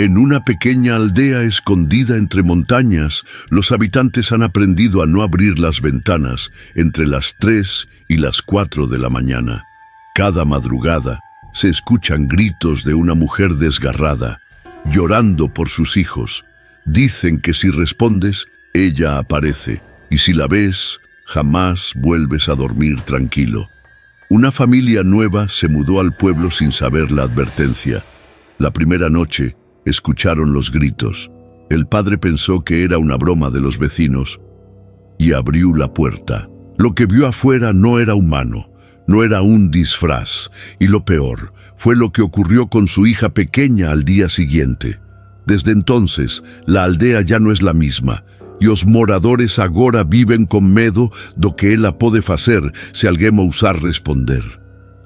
En una pequeña aldea escondida entre montañas, los habitantes han aprendido a no abrir las ventanas entre las 3 y las 4 de la mañana. Cada madrugada se escuchan gritos de una mujer desgarrada, llorando por sus hijos. Dicen que si respondes, ella aparece, y si la ves, jamás vuelves a dormir tranquilo. Una familia nueva se mudó al pueblo sin saber la advertencia. La primera noche, escucharon los gritos. El padre pensó que era una broma de los vecinos y abrió la puerta. Lo que vio afuera no era humano, no era un disfraz, y lo peor fue lo que ocurrió con su hija pequeña al día siguiente. Desde entonces, la aldea ya no es la misma, e os moradores agora viven con medo do que ela pode facer se alguém ousar responder.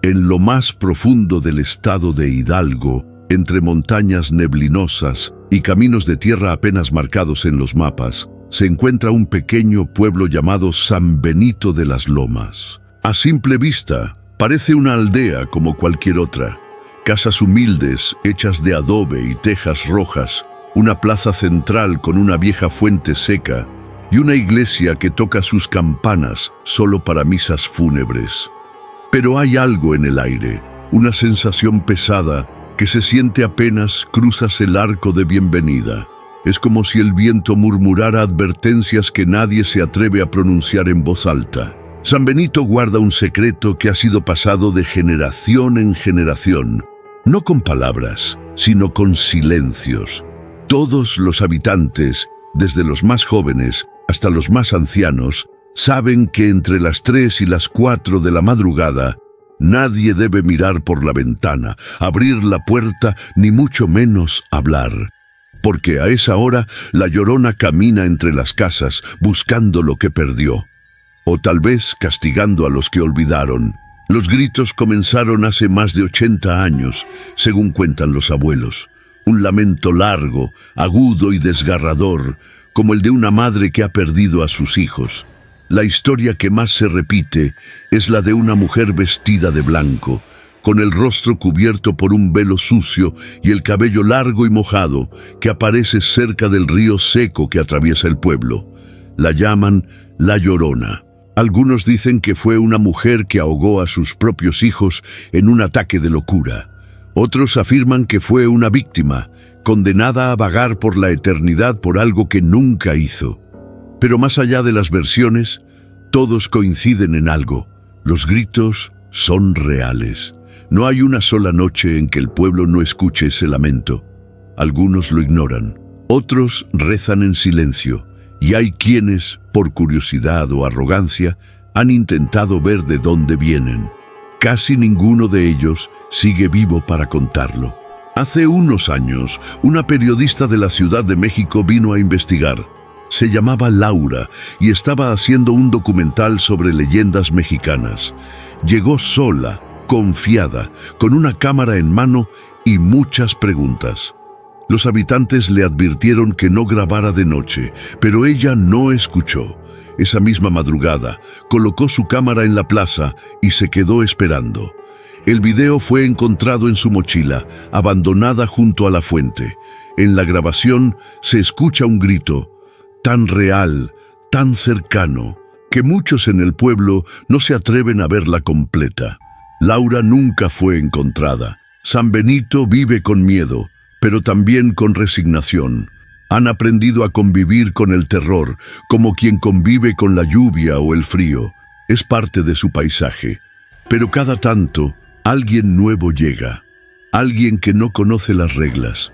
En lo más profundo del estado de Hidalgo, entre montañas neblinosas y caminos de tierra apenas marcados en los mapas, se encuentra un pequeño pueblo llamado San Benito de las Lomas. A simple vista, parece una aldea como cualquier otra. Casas humildes, hechas de adobe y tejas rojas, una plaza central con una vieja fuente seca y una iglesia que toca sus campanas solo para misas fúnebres. Pero hay algo en el aire, una sensación pesada que se siente apenas cruzas el arco de bienvenida. Es como si el viento murmurara advertencias que nadie se atreve a pronunciar en voz alta. San Benito guarda un secreto que ha sido pasado de generación en generación, no con palabras, sino con silencios. Todos los habitantes, desde los más jóvenes hasta los más ancianos, saben que entre las 3 y las 4 de la madrugada, nadie debe mirar por la ventana, abrir la puerta, ni mucho menos hablar. Porque a esa hora la Llorona camina entre las casas buscando lo que perdió. O tal vez castigando a los que olvidaron. Los gritos comenzaron hace más de 80 años, según cuentan los abuelos. Un lamento largo, agudo y desgarrador, como el de una madre que ha perdido a sus hijos. La historia que más se repite es la de una mujer vestida de blanco, con el rostro cubierto por un velo sucio y el cabello largo y mojado, que aparece cerca del río seco que atraviesa el pueblo. La llaman La Llorona. Algunos dicen que fue una mujer que ahogó a sus propios hijos en un ataque de locura. Otros afirman que fue una víctima, condenada a vagar por la eternidad por algo que nunca hizo. Pero más allá de las versiones, todos coinciden en algo. Los gritos son reales. No hay una sola noche en que el pueblo no escuche ese lamento. Algunos lo ignoran, otros rezan en silencio, y hay quienes, por curiosidad o arrogancia, han intentado ver de dónde vienen. Casi ninguno de ellos sigue vivo para contarlo. Hace unos años, una periodista de la Ciudad de México vino a investigar. Se llamaba Laura y estaba haciendo un documental sobre leyendas mexicanas. Llegó sola, confiada, con una cámara en mano y muchas preguntas. Los habitantes le advirtieron que no grabara de noche, pero ella no escuchó. Esa misma madrugada, colocó su cámara en la plaza y se quedó esperando. El video fue encontrado en su mochila, abandonada junto a la fuente. En la grabación se escucha un grito, tan real, tan cercano, que muchos en el pueblo no se atreven a verla completa. Laura nunca fue encontrada. San Benito vive con miedo, pero también con resignación. Han aprendido a convivir con el terror, como quien convive con la lluvia o el frío. Es parte de su paisaje. Pero cada tanto, alguien nuevo llega, alguien que no conoce las reglas.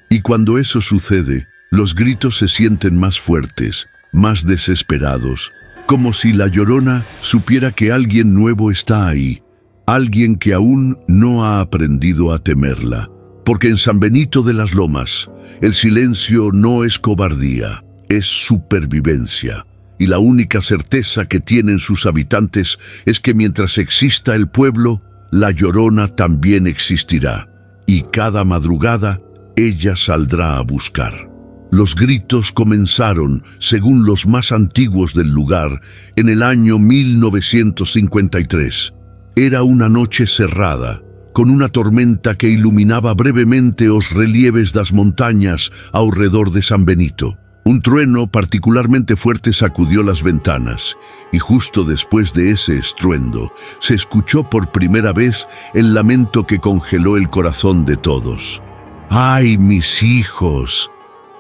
Y cuando eso sucede, los gritos se sienten más fuertes, más desesperados, como si la Llorona supiera que alguien nuevo está ahí, alguien que aún no ha aprendido a temerla. Porque en San Benito de las Lomas, el silencio no es cobardía, es supervivencia. Y la única certeza que tienen sus habitantes es que mientras exista el pueblo, la Llorona también existirá. Y cada madrugada, ella saldrá a buscar. Los gritos comenzaron, según los más antiguos del lugar, en el año 1953. Era una noche cerrada. con una tormenta que iluminaba brevemente os relieves das montañas ao redor de San Benito. Un trueno particularmente fuerte sacudió las ventanas, y justo después de ese estruendo se escuchó por primera vez el lamento que congeló el corazón de todos. ¡Ay, mis hijos!,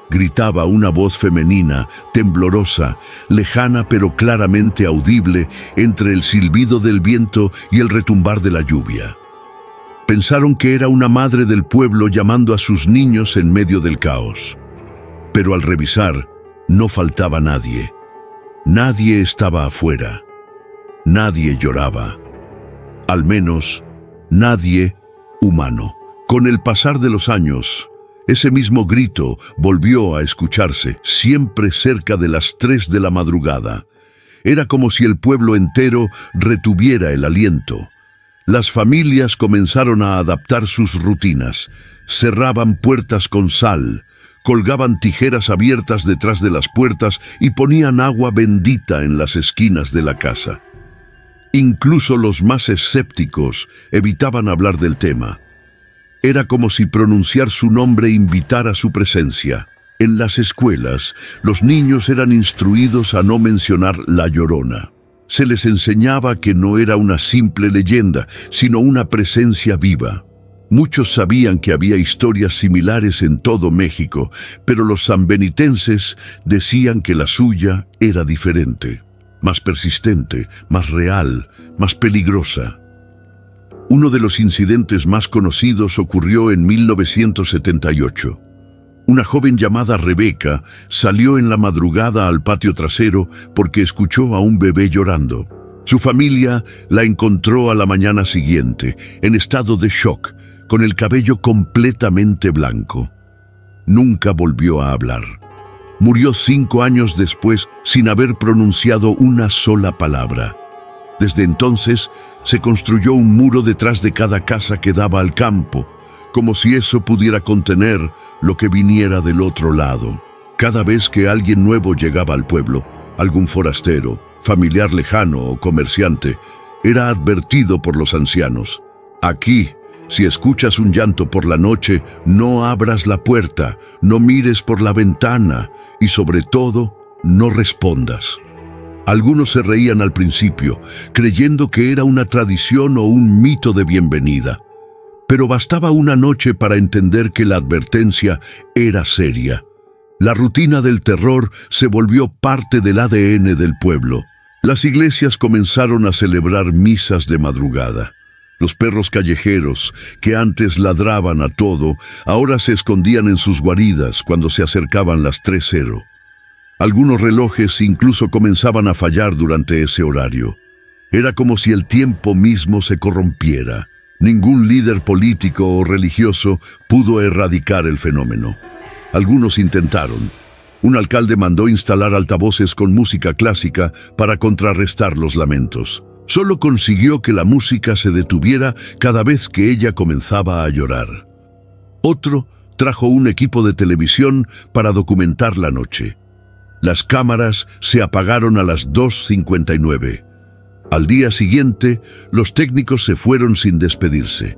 gritaba una voz femenina, temblorosa, lejana pero claramente audible entre el silbido del viento y el retumbar de la lluvia. Pensaron que era una madre del pueblo llamando a sus niños en medio del caos. Pero al revisar, no faltaba nadie. Nadie estaba afuera. Nadie lloraba. Al menos, nadie humano. Con el pasar de los años, ese mismo grito volvió a escucharse, siempre cerca de las 3 de la madrugada. Era como si el pueblo entero retuviera el aliento. Las familias comenzaron a adaptar sus rutinas. Cerraban puertas con sal, colgaban tijeras abiertas detrás de las puertas y ponían agua bendita en las esquinas de la casa. Incluso los más escépticos evitaban hablar del tema. Era como si pronunciar su nombre invitara su presencia. En las escuelas, los niños eran instruidos a no mencionar La Llorona. Se les enseñaba que no era una simple leyenda, sino una presencia viva. Muchos sabían que había historias similares en todo México, pero los sanbenitenses decían que la suya era diferente, más persistente, más real, más peligrosa. Uno de los incidentes más conocidos ocurrió en 1978. Una joven llamada Rebeca salió en la madrugada al patio trasero porque escuchó a un bebé llorando. Su familia la encontró a la mañana siguiente, en estado de shock, con el cabello completamente blanco. Nunca volvió a hablar. Murió 5 años después sin haber pronunciado una sola palabra. Desde entonces se construyó un muro detrás de cada casa que daba al campo, como si eso pudiera contener lo que viniera del otro lado. Cada vez que alguien nuevo llegaba al pueblo, algún forastero, familiar lejano o comerciante, era advertido por los ancianos. Aquí, si escuchas un llanto por la noche, no abras la puerta, no mires por la ventana y sobre todo, no respondas. Algunos se reían al principio, creyendo que era una tradición o un mito de bienvenida. Pero bastaba una noche para entender que la advertencia era seria. La rutina del terror se volvió parte del ADN del pueblo. Las iglesias comenzaron a celebrar misas de madrugada. Los perros callejeros, que antes ladraban a todo, ahora se escondían en sus guaridas cuando se acercaban las 3:00. Algunos relojes incluso comenzaban a fallar durante ese horario. Era como si el tiempo mismo se corrompiera. Ningún líder político o religioso pudo erradicar el fenómeno. Algunos intentaron. Un alcalde mandó instalar altavoces con música clásica para contrarrestar los lamentos. Solo consiguió que la música se detuviera cada vez que ella comenzaba a llorar. Otro trajo un equipo de televisión para documentar la noche. Las cámaras se apagaron a las 2:59. Al día siguiente, los técnicos se fueron sin despedirse.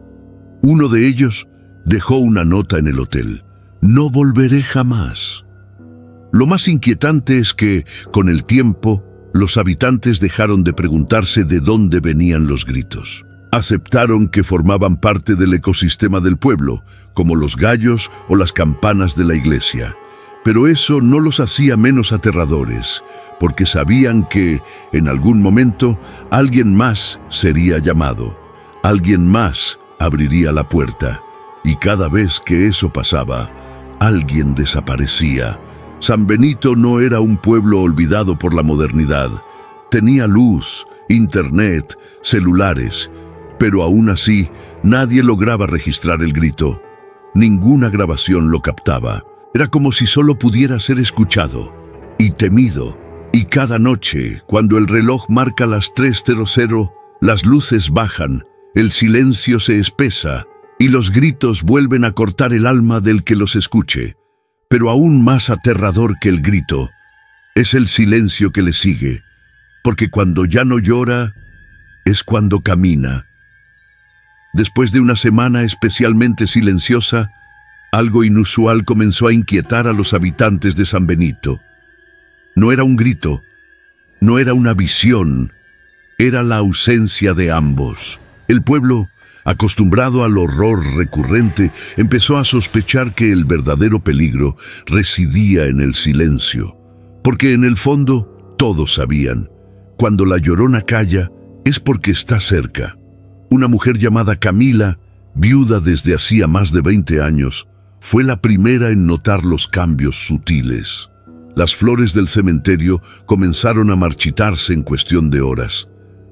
Uno de ellos dejó una nota en el hotel. No volveré jamás. Lo más inquietante es que, con el tiempo, los habitantes dejaron de preguntarse de dónde venían los gritos. Aceptaron que formaban parte del ecosistema del pueblo, como los gallos o las campanas de la iglesia. Pero eso no los hacía menos aterradores, porque sabían que, en algún momento, alguien más sería llamado. Alguien más abriría la puerta. Y cada vez que eso pasaba, alguien desaparecía. San Benito no era un pueblo olvidado por la modernidad. Tenía luz, internet, celulares, pero aún así nadie lograba registrar el grito. Ninguna grabación lo captaba. Era como si solo pudiera ser escuchado y temido. Y cada noche, cuando el reloj marca las 3:00, las luces bajan, el silencio se espesa y los gritos vuelven a cortar el alma del que los escuche. Pero aún más aterrador que el grito es el silencio que le sigue, porque cuando ya no llora es cuando camina. Después de una semana especialmente silenciosa, algo inusual comenzó a inquietar a los habitantes de San Benito. No era un grito, no era una visión, era la ausencia de ambos. El pueblo, acostumbrado al horror recurrente, empezó a sospechar que el verdadero peligro residía en el silencio, porque en el fondo todos sabían, cuando la Llorona calla es porque está cerca. Una mujer llamada Camila, viuda desde hacía más de 20 años, fue la primera en notar los cambios sutiles. Las flores del cementerio comenzaron a marchitarse en cuestión de horas.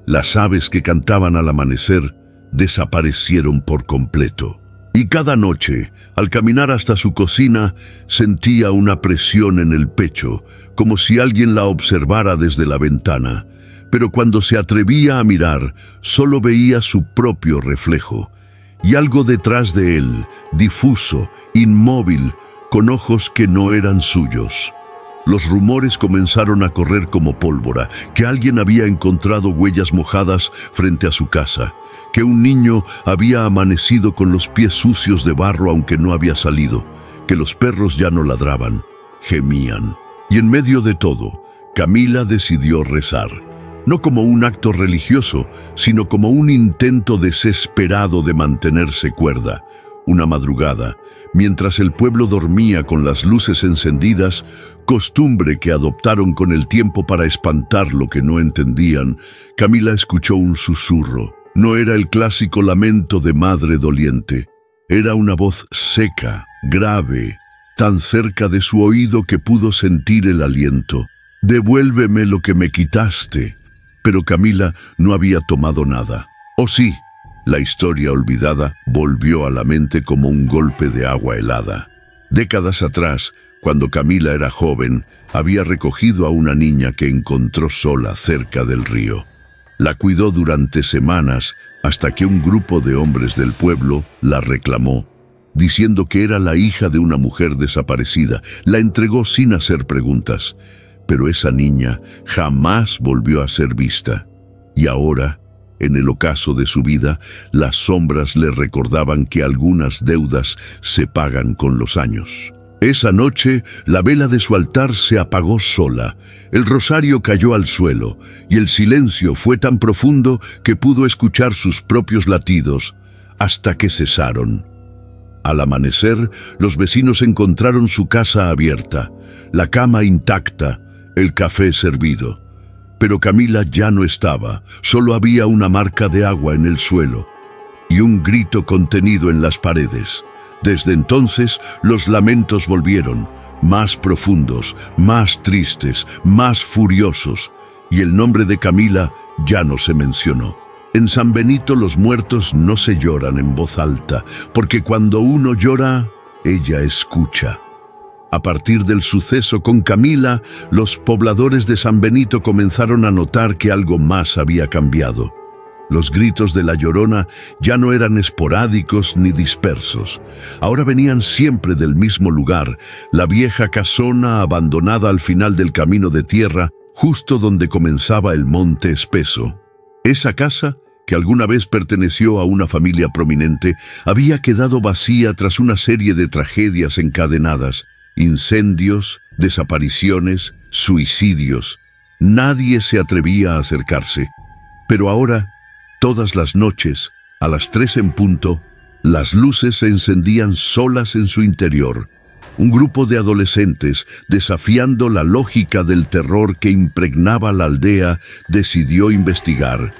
Las aves que cantaban al amanecer desaparecieron por completo. Y cada noche, al caminar hasta su cocina, sentía una presión en el pecho, como si alguien la observara desde la ventana. Pero cuando se atrevía a mirar, solo veía su propio reflejo, y algo detrás de él, difuso, inmóvil, con ojos que no eran suyos. Los rumores comenzaron a correr como pólvora, que alguien había encontrado huellas mojadas frente a su casa, que un niño había amanecido con los pies sucios de barro aunque no había salido, que los perros ya no ladraban, gemían. Y en medio de todo, Camila decidió rezar, no como un acto religioso, sino como un intento desesperado de mantenerse cuerda. Una madrugada, mientras el pueblo dormía con las luces encendidas, costumbre que adoptaron con el tiempo para espantar lo que no entendían, Camila escuchó un susurro. No era el clásico lamento de madre doliente. Era una voz seca, grave, tan cerca de su oído que pudo sentir el aliento. «Devuélveme lo que me quitaste». Pero Camila no había tomado nada. ¿O sí? La historia olvidada volvió a la mente como un golpe de agua helada. Décadas atrás, cuando Camila era joven, había recogido a una niña que encontró sola cerca del río. La cuidó durante semanas hasta que un grupo de hombres del pueblo la reclamó, diciendo que era la hija de una mujer desaparecida. La entregó sin hacer preguntas, pero esa niña jamás volvió a ser vista. Y ahora, en el ocaso de su vida, las sombras le recordaban que algunas deudas se pagan con los años. Esa noche, la vela de su altar se apagó sola, el rosario cayó al suelo, y el silencio fue tan profundo que pudo escuchar sus propios latidos, hasta que cesaron. Al amanecer, los vecinos encontraron su casa abierta, la cama intacta, el café servido. Pero Camila ya no estaba, solo había una marca de agua en el suelo y un grito contenido en las paredes. Desde entonces, los lamentos volvieron, más profundos, más tristes, más furiosos, y el nombre de Camila ya no se mencionó. En San Benito los muertos no se lloran en voz alta, porque cuando uno llora, ella escucha. A partir del suceso con Camila, los pobladores de San Benito comenzaron a notar que algo más había cambiado. Los gritos de la Llorona ya no eran esporádicos ni dispersos. Ahora venían siempre del mismo lugar, la vieja casona abandonada al final del camino de tierra, justo donde comenzaba el monte espeso. Esa casa, que alguna vez perteneció a una familia prominente, había quedado vacía tras una serie de tragedias encadenadas. Incendios, desapariciones, suicidios. Nadie se atrevía a acercarse. Pero ahora, todas las noches, a las 3 en punto, las luces se encendían solas en su interior. Un grupo de adolescentes, desafiando la lógica del terror que impregnaba la aldea, decidió investigar.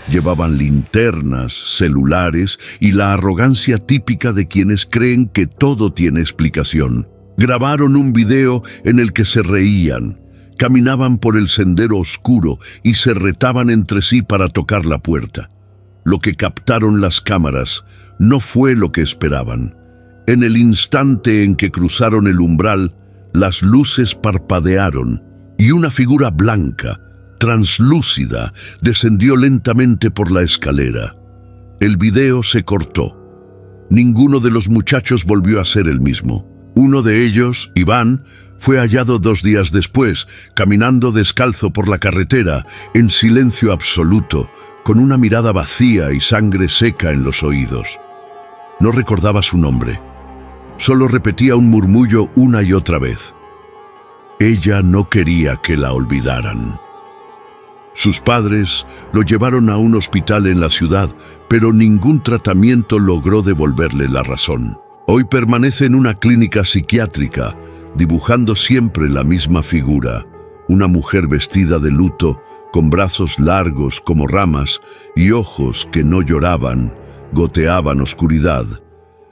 Llevaban linternas, celulares y la arrogancia típica de quienes creen que todo tiene explicación. Grabaron un video en el que se reían, caminaban por el sendero oscuro y se retaban entre sí para tocar la puerta. Lo que captaron las cámaras no fue lo que esperaban. En el instante en que cruzaron el umbral, las luces parpadearon y una figura blanca, translúcida, descendió lentamente por la escalera. El video se cortó. Ninguno de los muchachos volvió a ser el mismo. Uno de ellos, Iván, fue hallado 2 días después, caminando descalzo por la carretera, en silencio absoluto, con una mirada vacía y sangre seca en los oídos. No recordaba su nombre. Solo repetía un murmullo una y otra vez. Ella no quería que la olvidaran. Sus padres lo llevaron a un hospital en la ciudad, pero ningún tratamiento logró devolverle la razón. Hoy permanece en una clínica psiquiátrica, dibujando siempre la misma figura, una mujer vestida de luto, con brazos largos como ramas y ojos que no lloraban, goteaban oscuridad.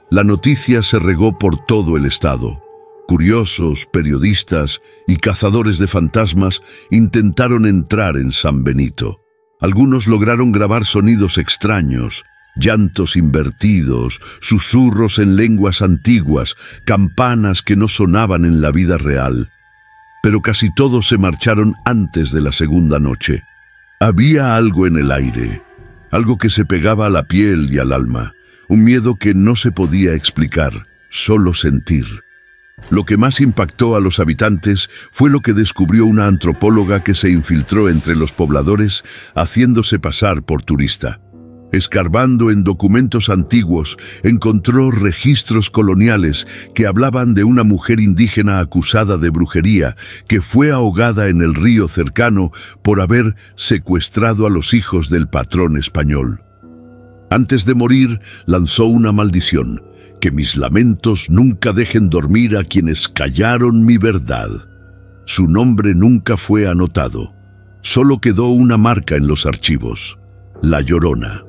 La noticia se regó por todo el estado. Curiosos, periodistas y cazadores de fantasmas intentaron entrar en San Benito. Algunos lograron grabar sonidos extraños, llantos invertidos, susurros en lenguas antiguas, campanas que no sonaban en la vida real. Pero casi todos se marcharon antes de la segunda noche. Había algo en el aire, algo que se pegaba a la piel y al alma, un miedo que no se podía explicar, solo sentir. Lo que más impactó a los habitantes fue lo que descubrió una antropóloga que se infiltró entre los pobladores haciéndose pasar por turista. Escarbando en documentos antiguos, encontró registros coloniales que hablaban de una mujer indígena acusada de brujería que fue ahogada en el río cercano por haber secuestrado a los hijos del patrón español. Antes de morir, lanzó una maldición: que mis lamentos nunca dejen dormir a quienes callaron mi verdad. Su nombre nunca fue anotado, solo quedó una marca en los archivos: La Llorona.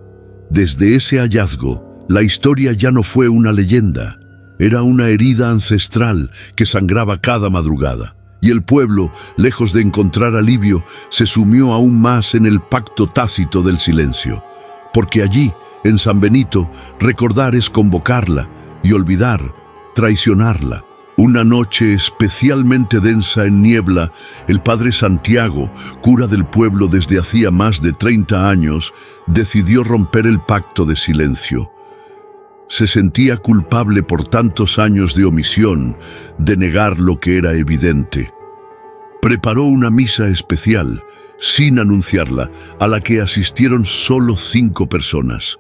Desde ese hallazgo, la historia ya no fue una leyenda, era una herida ancestral que sangraba cada madrugada, y el pueblo, lejos de encontrar alivio, se sumió aún más en el pacto tácito del silencio, porque allí, en San Benito, recordar es convocarla, y olvidar, traicionarla. Una noche especialmente densa en niebla, el padre Santiago, cura del pueblo desde hacía más de 30 años, decidió romper el pacto de silencio. Se sentía culpable por tantos años de omisión, de negar lo que era evidente. Preparó una misa especial, sin anunciarla, a la que asistieron solo 5 personas.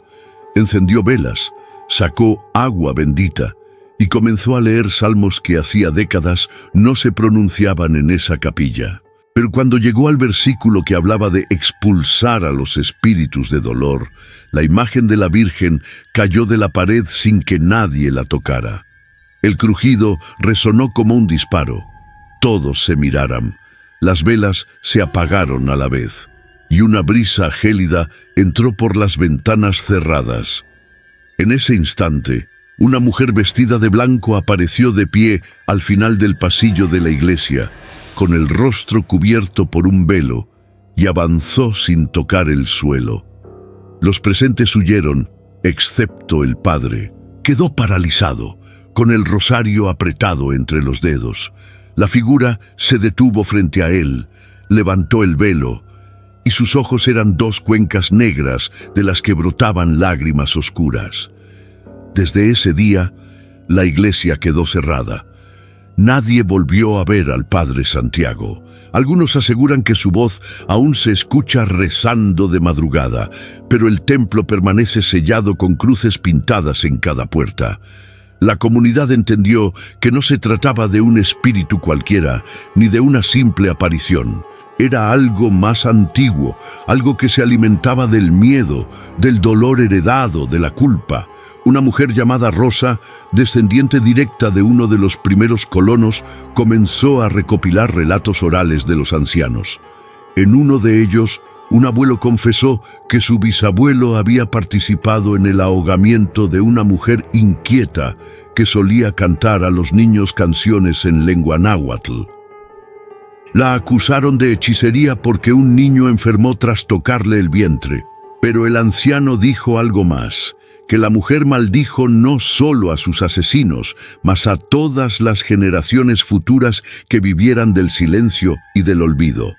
Encendió velas, sacó agua bendita y comenzó a leer salmos que hacía décadas no se pronunciaban en esa capilla. Pero cuando llegó al versículo que hablaba de expulsar a los espíritus de dolor, la imagen de la Virgen cayó de la pared sin que nadie la tocara. El crujido resonó como un disparo. Todos se miraran. Las velas se apagaron a la vez, y una brisa gélida entró por las ventanas cerradas. En ese instante, una mujer vestida de blanco apareció de pie al final del pasillo de la iglesia, con el rostro cubierto por un velo, y avanzó sin tocar el suelo. Los presentes huyeron, excepto el padre. Quedó paralizado, con el rosario apretado entre los dedos. La figura se detuvo frente a él, levantó el velo, y sus ojos eran 2 cuencas negras de las que brotaban lágrimas oscuras. Desde ese día, la iglesia quedó cerrada. Nadie volvió a ver al padre Santiago. Algunos aseguran que su voz aún se escucha rezando de madrugada, pero el templo permanece sellado con cruces pintadas en cada puerta. La comunidad entendió que no se trataba de un espíritu cualquiera, ni de una simple aparición. Era algo más antiguo, algo que se alimentaba del miedo, del dolor heredado, de la culpa. Una mujer llamada Rosa, descendiente directa de uno de los primeros colonos, comenzó a recopilar relatos orales de los ancianos. En uno de ellos, un abuelo confesó que su bisabuelo había participado en el ahogamiento de una mujer inquieta que solía cantar a los niños canciones en lengua náhuatl. La acusaron de hechicería porque un niño enfermó tras tocarle el vientre, pero el anciano dijo algo más: que la mujer maldijo no solo a sus asesinos, mas a todas las generaciones futuras que vivieran del silencio y del olvido.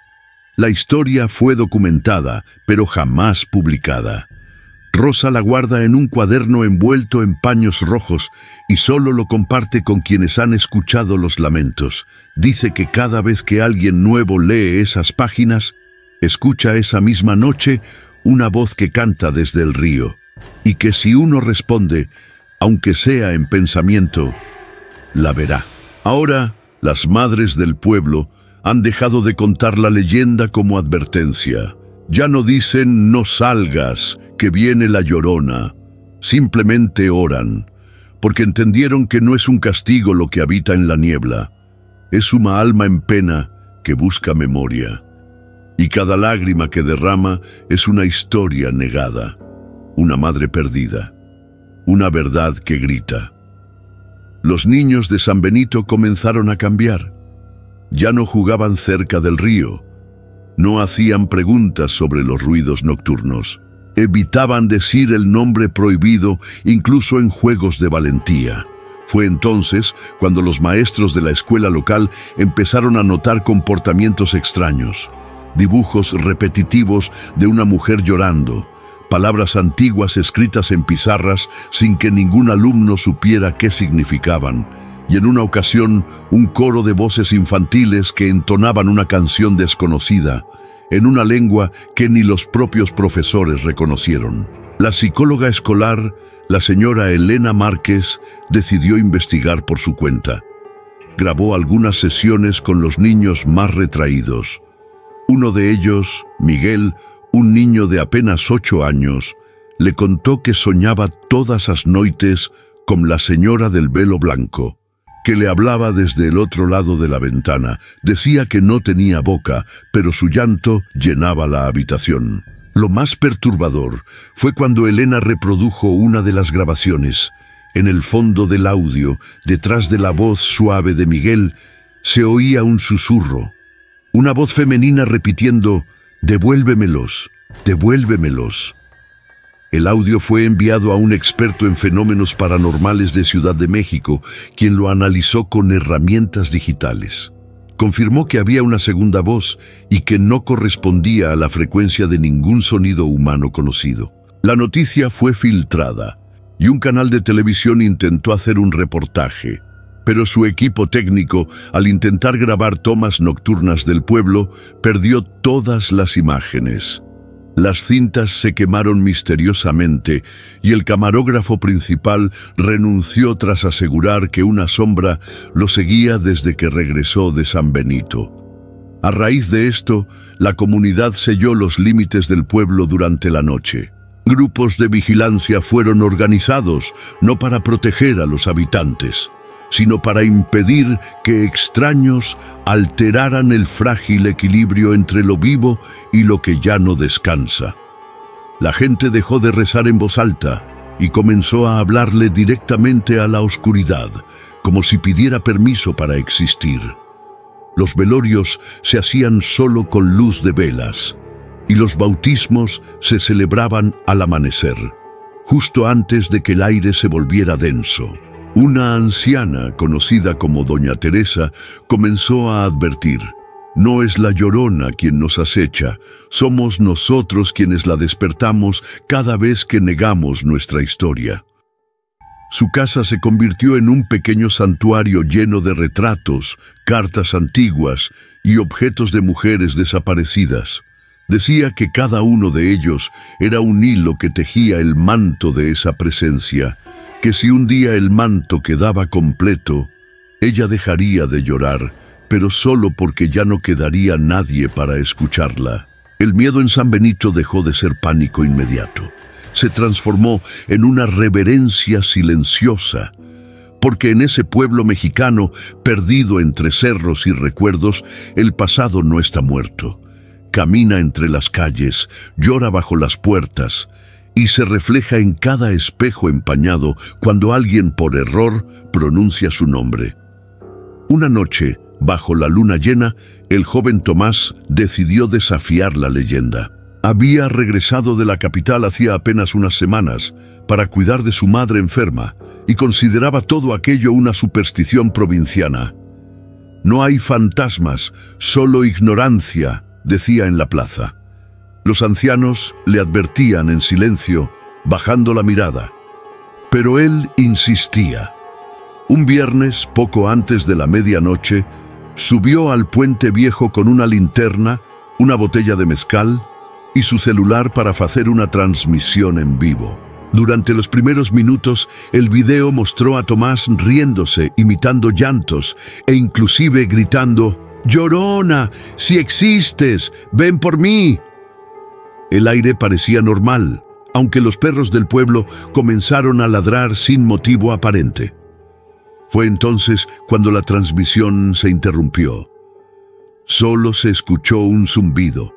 La historia fue documentada, pero jamás publicada. Rosa la guarda en un cuaderno envuelto en paños rojos y solo lo comparte con quienes han escuchado los lamentos. Dice que cada vez que alguien nuevo lee esas páginas, escucha esa misma noche una voz que canta desde el río, y que si uno responde, aunque sea en pensamiento, la verá. Ahora, las madres del pueblo han dejado de contar la leyenda como advertencia. Ya no dicen no salgas, que viene la llorona. Simplemente oran, porque entendieron que no es un castigo lo que habita en la niebla. Es una alma en pena que busca memoria. Y cada lágrima que derrama es una historia negada, una madre perdida, una verdad que grita. Los niños de San Benito comenzaron a cambiar. Ya no jugaban cerca del río, no hacían preguntas sobre los ruidos nocturnos, evitaban decir el nombre prohibido incluso en juegos de valentía. Fue entonces cuando los maestros de la escuela local empezaron a notar comportamientos extraños, dibujos repetitivos de una mujer llorando, palabras antiguas escritas en pizarras sin que ningún alumno supiera qué significaban, y en una ocasión un coro de voces infantiles que entonaban una canción desconocida, en una lengua que ni los propios profesores reconocieron. La psicóloga escolar, la señora Elena Márquez, decidió investigar por su cuenta. Grabó algunas sesiones con los niños más retraídos. Uno de ellos, Miguel, un niño de apenas 8 años, le contó que soñaba todas las noites con la señora del velo blanco, que le hablaba desde el otro lado de la ventana. Decía que no tenía boca, pero su llanto llenaba la habitación. Lo más perturbador fue cuando Elena reprodujo una de las grabaciones. En el fondo del audio, detrás de la voz suave de Miguel, se oía un susurro. Una voz femenina repitiendo, «Devuélvemelos, devuélvemelos». El audio fue enviado a un experto en fenómenos paranormales de Ciudad de México, quien lo analizó con herramientas digitales. Confirmó que había una segunda voz y que no correspondía a la frecuencia de ningún sonido humano conocido. La noticia fue filtrada y un canal de televisión intentó hacer un reportaje, pero su equipo técnico, al intentar grabar tomas nocturnas del pueblo, perdió todas las imágenes. Las cintas se quemaron misteriosamente y el camarógrafo principal renunció tras asegurar que una sombra lo seguía desde que regresó de San Benito. A raíz de esto, la comunidad selló los límites del pueblo durante la noche. Grupos de vigilancia fueron organizados no para proteger a los habitantes, sino para impedir que extraños alteraran el frágil equilibrio entre lo vivo y lo que ya no descansa. La gente dejó de rezar en voz alta y comenzó a hablarle directamente a la oscuridad, como si pidiera permiso para existir. Los velorios se hacían solo con luz de velas, y los bautismos se celebraban al amanecer, justo antes de que el aire se volviera denso. Una anciana, conocida como Doña Teresa, comenzó a advertir: no es la llorona quien nos acecha, somos nosotros quienes la despertamos cada vez que negamos nuestra historia. Su casa se convirtió en un pequeño santuario lleno de retratos, cartas antiguas y objetos de mujeres desaparecidas. Decía que cada uno de ellos era un hilo que tejía el manto de esa presencia, que si un día el manto quedaba completo, ella dejaría de llorar, pero solo porque ya no quedaría nadie para escucharla. El miedo en San Benito dejó de ser pánico inmediato. Se transformó en una reverencia silenciosa, porque en ese pueblo mexicano, perdido entre cerros y recuerdos, el pasado no está muerto. Camina entre las calles, llora bajo las puertas, y se refleja en cada espejo empañado cuando alguien por error pronuncia su nombre. Una noche, bajo la luna llena, el joven Tomás decidió desafiar la leyenda. Había regresado de la capital hacía apenas unas semanas para cuidar de su madre enferma y consideraba todo aquello una superstición provinciana. «No hay fantasmas, solo ignorancia», decía en la plaza. Los ancianos le advertían en silencio, bajando la mirada. Pero él insistía. Un viernes, poco antes de la medianoche, subió al puente viejo con una linterna, una botella de mezcal y su celular para hacer una transmisión en vivo. Durante los primeros minutos, el video mostró a Tomás riéndose, imitando llantos e inclusive gritando: «Llorona, si existes, ven por mí». El aire parecía normal, aunque los perros del pueblo comenzaron a ladrar sin motivo aparente. Fue entonces cuando la transmisión se interrumpió. Solo se escuchó un zumbido,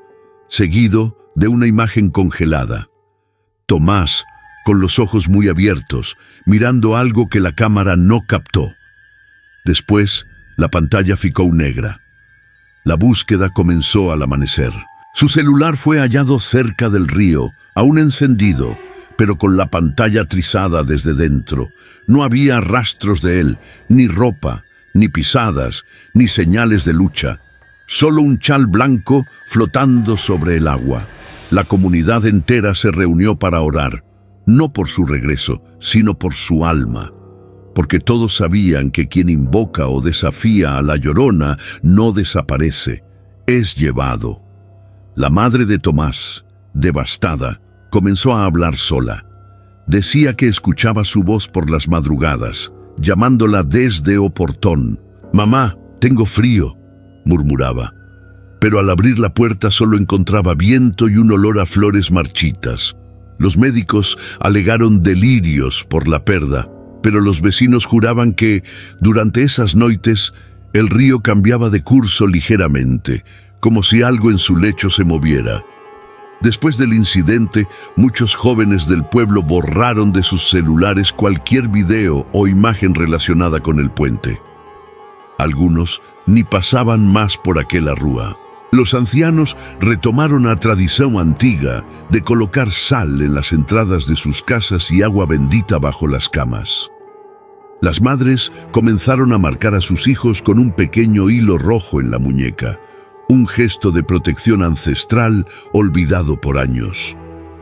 seguido de una imagen congelada. Tomás, con los ojos muy abiertos, mirando algo que la cámara no captó. Después, la pantalla ficou negra. La búsqueda comenzó al amanecer. Su celular fue hallado cerca del río, aún encendido, pero con la pantalla trizada desde dentro. No había rastros de él, ni ropa, ni pisadas, ni señales de lucha. Solo un chal blanco flotando sobre el agua. La comunidad entera se reunió para orar, no por su regreso, sino por su alma, porque todos sabían que quien invoca o desafía a la Llorona no desaparece, es llevado. La madre de Tomás, devastada, comenzó a hablar sola. Decía que escuchaba su voz por las madrugadas, llamándola desde o portón. «Mamá, tengo frío», murmuraba. Pero al abrir la puerta solo encontraba viento y un olor a flores marchitas. Los médicos alegaron delirios por la perda, pero los vecinos juraban que, durante esas noites, el río cambiaba de curso ligeramente, como si algo en su lecho se moviera. Después del incidente, muchos jóvenes del pueblo borraron de sus celulares cualquier video o imagen relacionada con el puente. Algunos ni pasaban más por aquella rúa. Los ancianos retomaron la tradición antigua de colocar sal en las entradas de sus casas y agua bendita bajo las camas. Las madres comenzaron a marcar a sus hijos con un pequeño hilo rojo en la muñeca, un gesto de protección ancestral olvidado por años.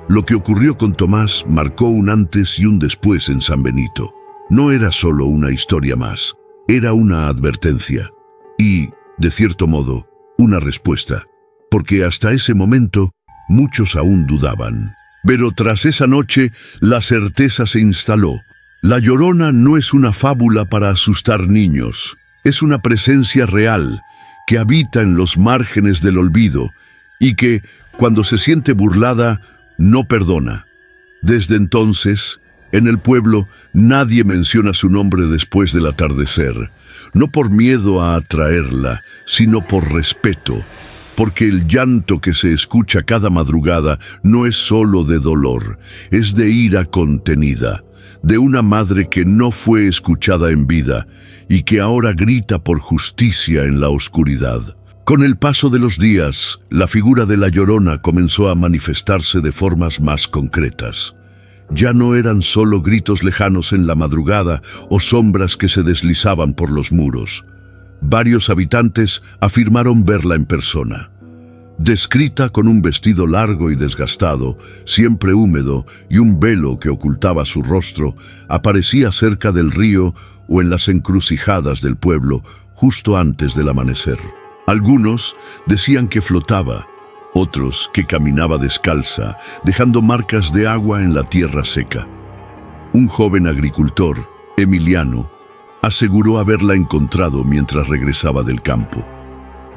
Lo que ocurrió con Tomás marcó un antes y un después en San Benito. No era solo una historia más, era una advertencia y, de cierto modo, una respuesta, porque hasta ese momento muchos aún dudaban. Pero tras esa noche, la certeza se instaló. La Llorona no es una fábula para asustar niños, es una presencia real que habita en los márgenes del olvido y que, cuando se siente burlada, no perdona. Desde entonces, en el pueblo, nadie menciona su nombre después del atardecer, no por miedo a atraerla, sino por respeto, porque el llanto que se escucha cada madrugada no es solo de dolor, es de ira contenida, de una madre que no fue escuchada en vida y que ahora grita por justicia en la oscuridad. Con el paso de los días, la figura de la Llorona comenzó a manifestarse de formas más concretas. Ya no eran solo gritos lejanos en la madrugada o sombras que se deslizaban por los muros. Varios habitantes afirmaron verla en persona. Descrita con un vestido largo y desgastado, siempre húmedo, y un velo que ocultaba su rostro, aparecía cerca del río o en las encrucijadas del pueblo justo antes del amanecer. Algunos decían que flotaba, otros que caminaba descalza, dejando marcas de agua en la tierra seca. Un joven agricultor, Emiliano, aseguró haberla encontrado mientras regresaba del campo.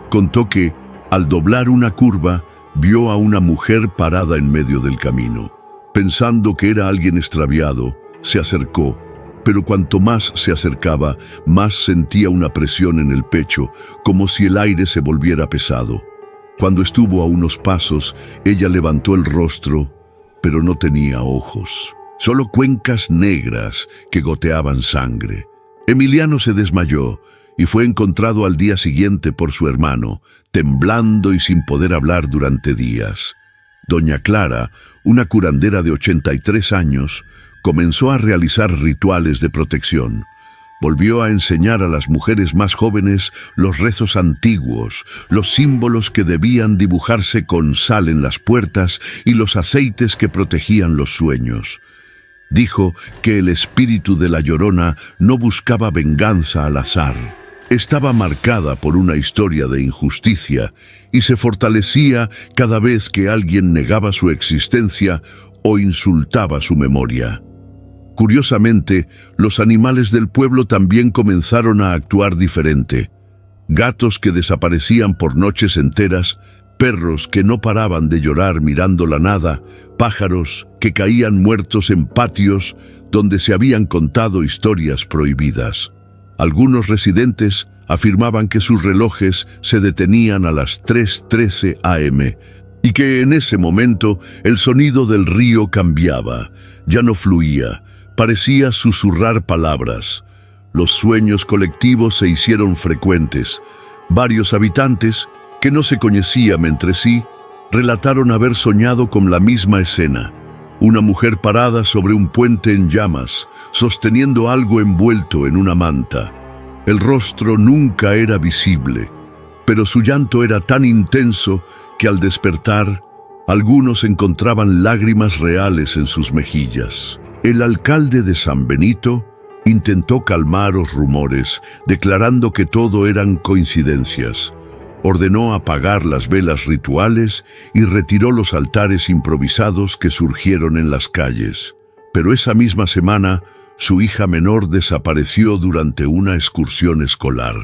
Contó que, al doblar una curva, vio a una mujer parada en medio del camino. Pensando que era alguien extraviado, se acercó, pero cuanto más se acercaba, más sentía una presión en el pecho, como si el aire se volviera pesado. Cuando estuvo a unos pasos, ella levantó el rostro, pero no tenía ojos, solo cuencas negras que goteaban sangre. Emiliano se desmayó y fue encontrado al día siguiente por su hermano, temblando y sin poder hablar durante días. Doña Clara, una curandera de 83 años, comenzó a realizar rituales de protección. Volvió a enseñar a las mujeres más jóvenes los rezos antiguos, los símbolos que debían dibujarse con sal en las puertas y los aceites que protegían los sueños. Dijo que el espíritu de la Llorona no buscaba venganza al azar, estaba marcada por una historia de injusticia y se fortalecía cada vez que alguien negaba su existencia o insultaba su memoria. Curiosamente, los animales del pueblo también comenzaron a actuar diferente. Gatos que desaparecían por noches enteras, perros que no paraban de llorar mirando la nada, pájaros que caían muertos en patios donde se habían contado historias prohibidas. Algunos residentes afirmaban que sus relojes se detenían a las 3:13 am y que en ese momento el sonido del río cambiaba, ya no fluía, parecía susurrar palabras. Los sueños colectivos se hicieron frecuentes. Varios habitantes, que no se conocían entre sí, relataron haber soñado con la misma escena. Una mujer parada sobre un puente en llamas, sosteniendo algo envuelto en una manta. El rostro nunca era visible, pero su llanto era tan intenso que al despertar, algunos encontraban lágrimas reales en sus mejillas. El alcalde de San Benito intentó calmar los rumores, declarando que todo eran coincidencias. Ordenó apagar las velas rituales y retiró los altares improvisados que surgieron en las calles. Pero esa misma semana, su hija menor desapareció durante una excursión escolar.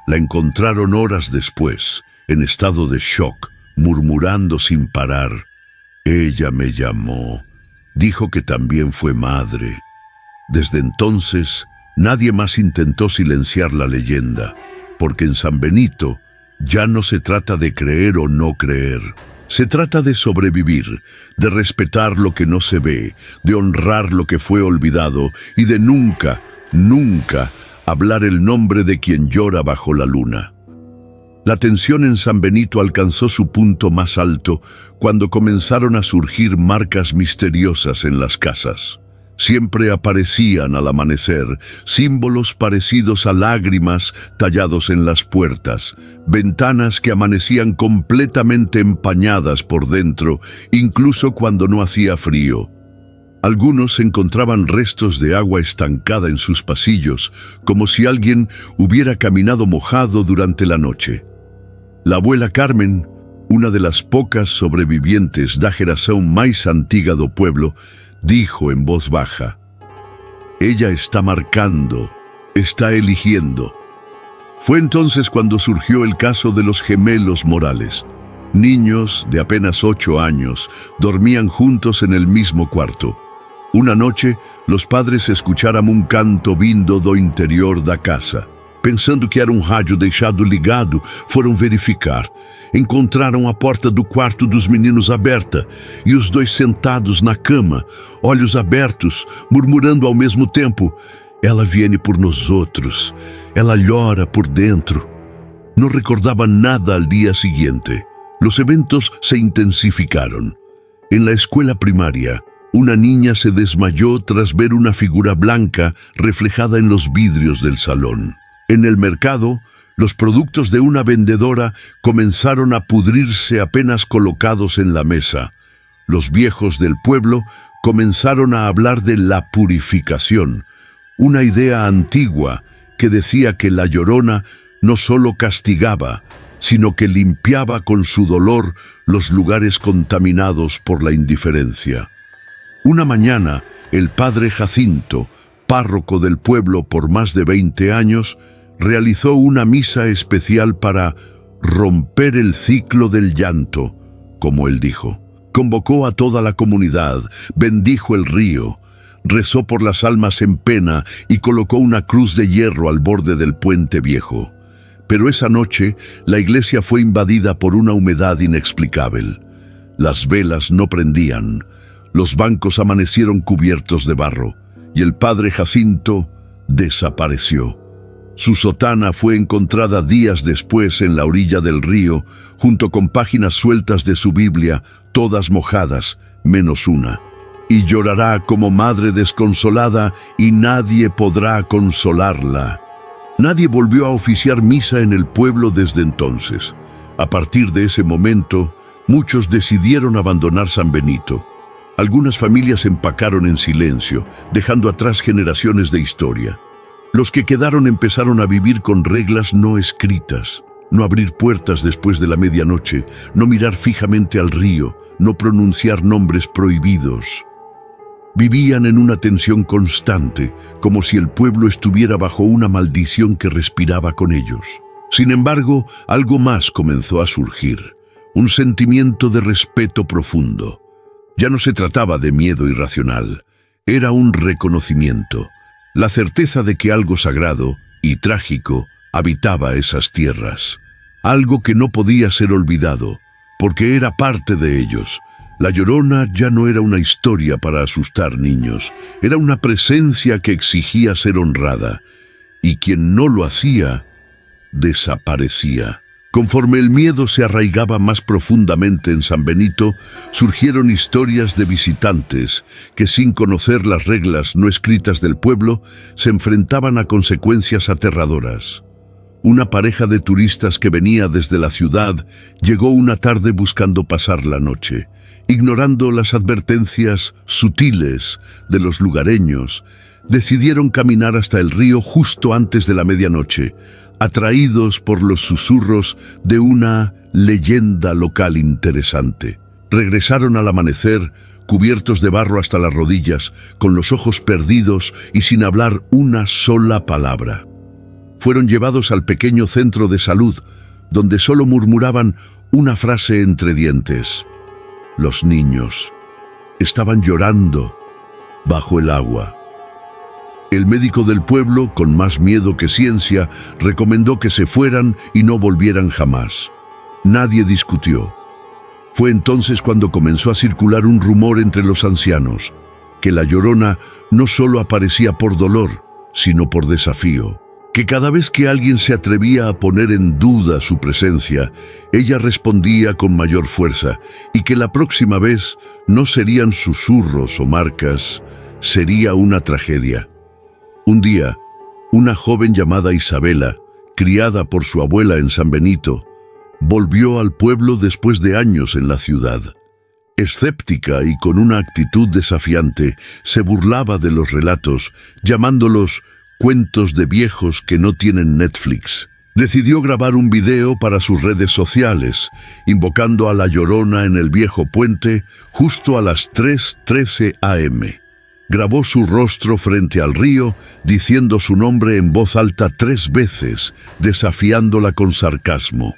La encontraron horas después, en estado de shock, murmurando sin parar. Ella me llamó. Dijo que también fue madre. Desde entonces, nadie más intentó silenciar la leyenda, porque en San Benito ya no se trata de creer o no creer. Se trata de sobrevivir, de respetar lo que no se ve, de honrar lo que fue olvidado y de nunca, nunca hablar el nombre de quien llora bajo la luna. La tensión en San Benito alcanzó su punto más alto cuando comenzaron a surgir marcas misteriosas en las casas. Siempre aparecían al amanecer símbolos parecidos a lágrimas tallados en las puertas, ventanas que amanecían completamente empañadas por dentro, incluso cuando no hacía frío. Algunos encontraban restos de agua estancada en sus pasillos, como si alguien hubiera caminado mojado durante la noche. La abuela Carmen, una de las pocas sobrevivientes da geración más antiga do pueblo, dijo en voz baja: «Ella está marcando, está eligiendo». Fue entonces cuando surgió el caso de los gemelos Morales. Niños de apenas 8 años dormían juntos en el mismo cuarto. Una noche, los padres escucharam um canto vindo do interior da casa. Pensando que era um rádio deixado ligado, foram verificar. Encontraram a porta do quarto dos meninos aberta e os dois sentados na cama, olhos abertos, murmurando ao mesmo tempo: «Ela viene por nós outros, ela llora por dentro». No recordaba nada al día siguiente. Los eventos se intensificaron. En la escuela primaria, una niña se desmayó tras ver una figura blanca reflejada en los vidrios del salón. En el mercado, los productos de una vendedora comenzaron a pudrirse apenas colocados en la mesa. Los viejos del pueblo comenzaron a hablar de la purificación, una idea antigua que decía que la Llorona no solo castigaba, sino que limpiaba con su dolor los lugares contaminados por la indiferencia. Una mañana, el padre Jacinto, párroco del pueblo por más de 20 años, realizó una misa especial para romper el ciclo del llanto, como él dijo. Convocó a toda la comunidad, bendijo el río, rezó por las almas en pena y colocó una cruz de hierro al borde del puente viejo. Pero esa noche, la iglesia fue invadida por una humedad inexplicable. Las velas no prendían, los bancos amanecieron cubiertos de barro, y el padre Jacinto desapareció. Su sotana fue encontrada días después en la orilla del río, junto con páginas sueltas de su Biblia, todas mojadas, menos una. Y llorará como madre desconsolada, y nadie podrá consolarla. Nadie volvió a oficiar misa en el pueblo desde entonces. A partir de ese momento, muchos decidieron abandonar San Benito. Algunas familias empacaron en silencio, dejando atrás generaciones de historia. Los que quedaron empezaron a vivir con reglas no escritas. No abrir puertas después de la medianoche, no mirar fijamente al río, no pronunciar nombres prohibidos. Vivían en una tensión constante, como si el pueblo estuviera bajo una maldición que respiraba con ellos. Sin embargo, algo más comenzó a surgir, un sentimiento de respeto profundo. Ya no se trataba de miedo irracional, era un reconocimiento, la certeza de que algo sagrado y trágico habitaba esas tierras. Algo que no podía ser olvidado, porque era parte de ellos. La Llorona ya no era una historia para asustar niños, era una presencia que exigía ser honrada, y quien no lo hacía, desaparecía. Conforme el miedo se arraigaba más profundamente en San Benito, surgieron historias de visitantes que, sin conocer las reglas no escritas del pueblo, se enfrentaban a consecuencias aterradoras. Una pareja de turistas que venía desde la ciudad llegó una tarde buscando pasar la noche. Ignorando las advertencias sutiles de los lugareños, decidieron caminar hasta el río justo antes de la medianoche, atraídos por los susurros de una leyenda local interesante. Regresaron al amanecer, cubiertos de barro hasta las rodillas, con los ojos perdidos y sin hablar una sola palabra. Fueron llevados al pequeño centro de salud, donde solo murmuraban una frase entre dientes. Los niños estaban llorando bajo el agua. El médico del pueblo, con más miedo que ciencia, recomendó que se fueran y no volvieran jamás. Nadie discutió. Fue entonces cuando comenzó a circular un rumor entre los ancianos, que la Llorona no solo aparecía por dolor, sino por desafío. Que cada vez que alguien se atrevía a poner en duda su presencia, ella respondía con mayor fuerza, y que la próxima vez no serían susurros o marcas, sería una tragedia. Un día, una joven llamada Isabela, criada por su abuela en San Benito, volvió al pueblo después de años en la ciudad. Escéptica y con una actitud desafiante, se burlaba de los relatos, llamándolos cuentos de viejos que no tienen Netflix. Decidió grabar un video para sus redes sociales, invocando a la Llorona en el viejo puente justo a las 3:13 am. Grabó su rostro frente al río, diciendo su nombre en voz alta 3 veces, desafiándola con sarcasmo.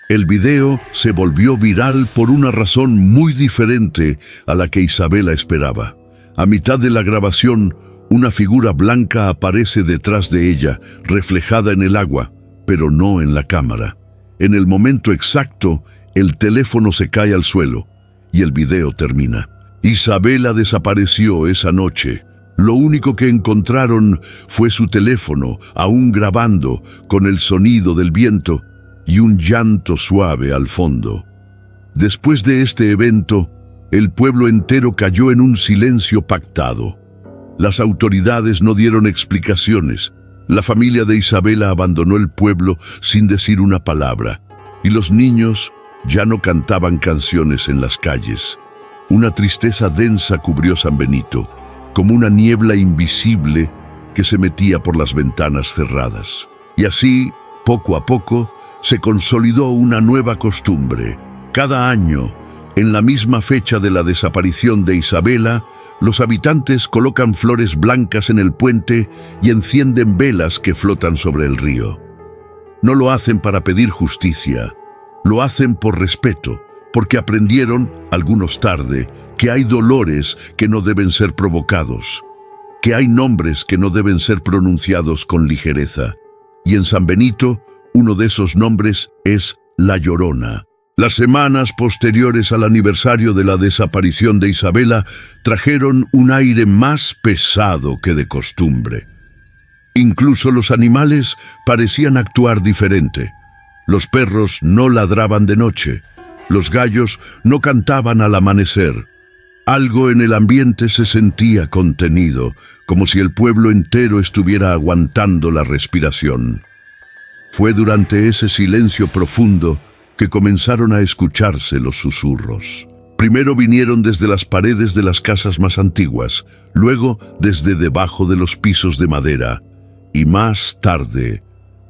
El video se volvió viral por una razón muy diferente a la que Isabela esperaba. A mitad de la grabación, una figura blanca aparece detrás de ella, reflejada en el agua, pero no en la cámara. En el momento exacto, el teléfono se cae al suelo y el video termina. Isabela desapareció esa noche. Lo único que encontraron fue su teléfono, aún grabando, con el sonido del viento y un llanto suave al fondo. Después de este evento, el pueblo entero cayó en un silencio pactado. Las autoridades no dieron explicaciones. La familia de Isabela abandonó el pueblo sin decir una palabra, y los niños ya no cantaban canciones en las calles. Una tristeza densa cubrió San Benito, como una niebla invisible que se metía por las ventanas cerradas. Y así, poco a poco, se consolidó una nueva costumbre. Cada año, en la misma fecha de la desaparición de Isabela, los habitantes colocan flores blancas en el puente y encienden velas que flotan sobre el río. No lo hacen para pedir justicia, lo hacen por respeto, porque aprendieron, algunos tarde, que hay dolores que no deben ser provocados, que hay nombres que no deben ser pronunciados con ligereza. Y en San Benito, uno de esos nombres es La Llorona. Las semanas posteriores al aniversario de la desaparición de Isabela trajeron un aire más pesado que de costumbre. Incluso los animales parecían actuar diferente. Los perros no ladraban de noche. Los gallos no cantaban al amanecer. Algo en el ambiente se sentía contenido, como si el pueblo entero estuviera aguantando la respiración. Fue durante ese silencio profundo que comenzaron a escucharse los susurros. Primero vinieron desde las paredes de las casas más antiguas, luego desde debajo de los pisos de madera, y más tarde,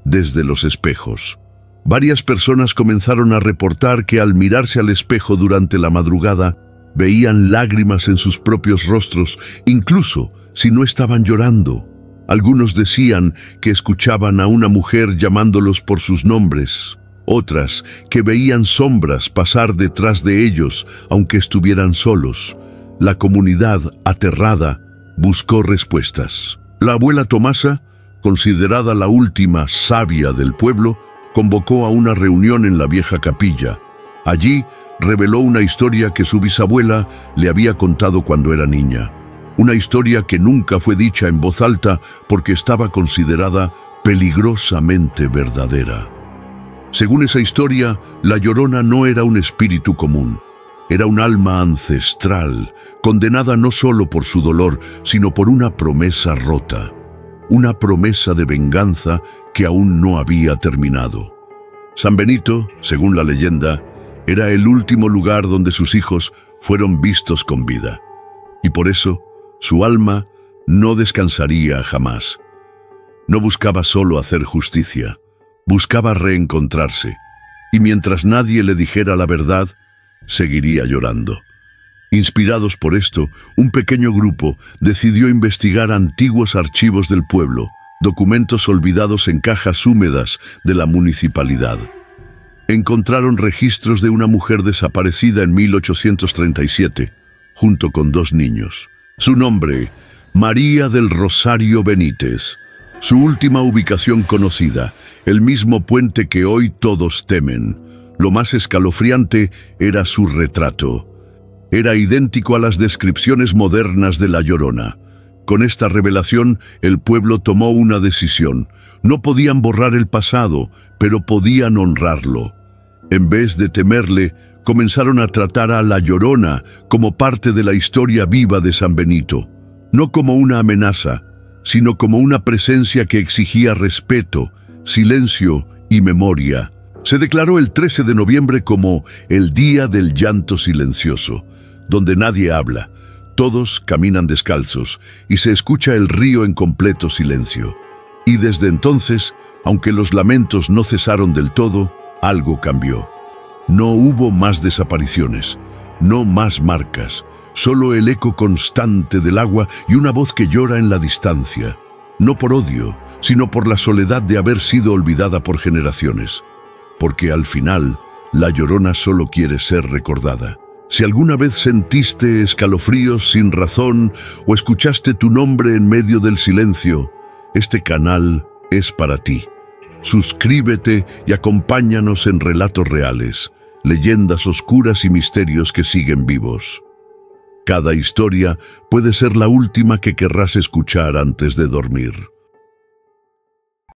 desde los espejos. Varias personas comenzaron a reportar que al mirarse al espejo durante la madrugada, veían lágrimas en sus propios rostros, incluso si no estaban llorando. Algunos decían que escuchaban a una mujer llamándolos por sus nombres. Otras que veían sombras pasar detrás de ellos, aunque estuvieran solos. La comunidad, aterrada, buscó respuestas. La abuela Tomasa, considerada la última sabia del pueblo, convocó a una reunión en la vieja capilla. Allí reveló una historia que su bisabuela le había contado cuando era niña. Una historia que nunca fue dicha en voz alta porque estaba considerada peligrosamente verdadera. Según esa historia, la Llorona no era un espíritu común. Era un alma ancestral, condenada no solo por su dolor, sino por una promesa rota. Una promesa de venganza que aún no había terminado. San Benito, según la leyenda, era el último lugar donde sus hijos fueron vistos con vida. Y por eso, su alma no descansaría jamás. No buscaba solo hacer justicia, buscaba reencontrarse. Y mientras nadie le dijera la verdad, seguiría llorando. Inspirados por esto, un pequeño grupo decidió investigar antiguos archivos del pueblo, documentos olvidados en cajas húmedas de la municipalidad. Encontraron registros de una mujer desaparecida en 1837, junto con 2 niños. Su nombre, María del Rosario Benítez. Su última ubicación conocida, el mismo puente que hoy todos temen. Lo más escalofriante era su retrato. Era idéntico a las descripciones modernas de la Llorona. Con esta revelación, el pueblo tomó una decisión. No podían borrar el pasado, pero podían honrarlo. En vez de temerle, comenzaron a tratar a la Llorona como parte de la historia viva de San Benito. No como una amenaza, sino como una presencia que exigía respeto, silencio y memoria. Se declaró el 13 de noviembre como el Día del Llanto Silencioso, donde nadie habla, todos caminan descalzos y se escucha el río en completo silencio. Y desde entonces, aunque los lamentos no cesaron del todo, algo cambió. No hubo más desapariciones, no más marcas, solo el eco constante del agua y una voz que llora en la distancia, no por odio, sino por la soledad de haber sido olvidada por generaciones. Porque al final, la Llorona solo quiere ser recordada. Si alguna vez sentiste escalofríos sin razón o escuchaste tu nombre en medio del silencio, este canal es para ti. Suscríbete y acompáñanos en relatos reales, leyendas oscuras y misterios que siguen vivos. Cada historia puede ser la última que querrás escuchar antes de dormir.